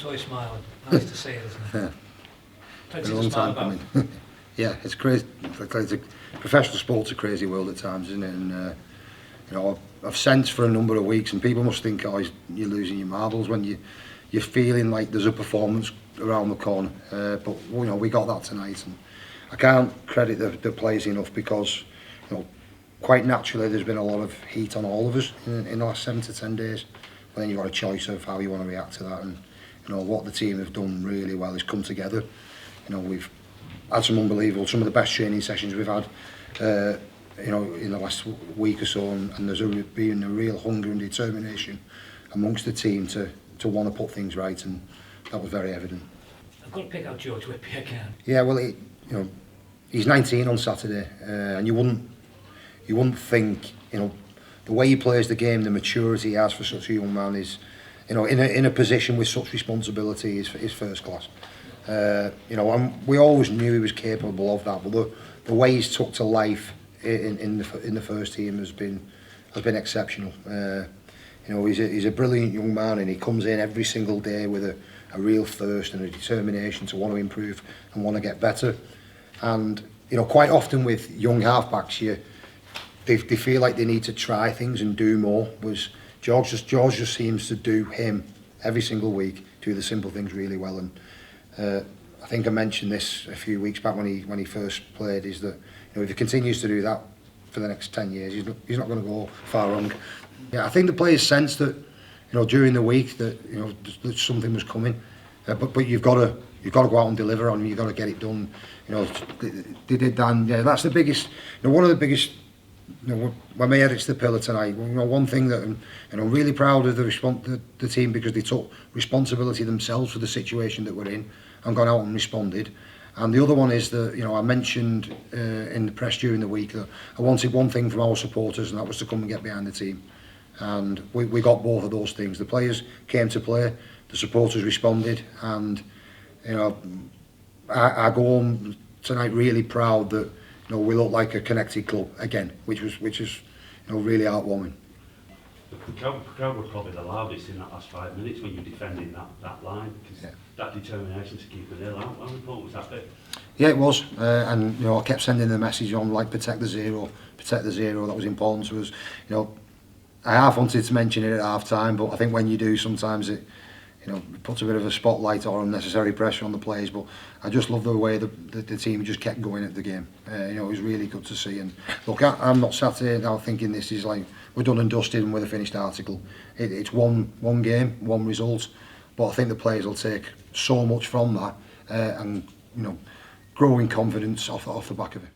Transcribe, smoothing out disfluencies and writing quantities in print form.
saw you smiling. Nice to see it, isn't it? Yeah. Plenty A to long smile time about. coming. Yeah, it's crazy. Professional sport's a crazy world at times, isn't it? And you know, I've sensed for a number of weeks, and people must think, oh, you're losing your marbles when you're feeling like there's a performance around the corner. But you know, we got that tonight, and I can't credit the players enough because, you know, quite naturally there's been a lot of heat on all of us in the last 7 to 10 days. But then you've got a choice of how you want to react to that, and you know what the team have done really well is come together. You know, we've had some of the best training sessions we've had, you know, in the last week or so, and there's been a real hunger and determination amongst the team to want to put things right, and that was very evident. I've got to pick out George Whitby again. Yeah, well, you know, he's 19 on Saturday, and you wouldn't think, you know, the way he plays the game, the maturity he has for such a young man is, you know, in a position with such responsibility is first class. You know, and we always knew he was capable of that, but the way he's took to life in the first team has been exceptional. You know, he's a brilliant young man, and he comes in every single day with a real thirst and a determination to want to improve and want to get better. And you know, quite often with young halfbacks, they feel like they need to try things and do more. Whereas George just seems to do him every single week, do the simple things really well. And I think I mentioned this a few weeks back when he first played, is that, you know, if he continues to do that for the next 10 years, he's not going to go far wrong. Yeah, I think the players sensed that, you know, during the week that, you know, that something was coming, but you've got to go out and deliver on. You've got to get it done. You know, they did that. And, yeah, that's the biggest. You know, one of the biggest. You know, when we edits the pillar tonight, you know, one thing that, you know, I'm really proud of the team, because they took responsibility themselves for the situation that we're in and gone out and responded. And the other one is that, you know, I mentioned in the press during the week that I wanted one thing from our supporters, and that was to come and get behind the team. And we got both of those things. The players came to play, the supporters responded, and you know, I go home tonight really proud that, you know, we look like a connected club again, which is, you know, really heartwarming. The crowd were probably the loudest in that last 5 minutes when you're defending that line, because that determination to keep it nil. How important was that bit? Yeah, it was, and you know, I kept sending the message on, like, protect the zero. That was important to us. You know, I half wanted to mention it at half time, but I think when you do, sometimes it, you know, it puts a bit of a spotlight or unnecessary pressure on the players. But I just love the way the team just kept going at the game. You know, it was really good to see. And look, I'm not sat here now thinking this is like we're done and dusted and with a finished article. It's one game, one result. But I think the players will take so much from that, and you know, growing confidence off the back of it.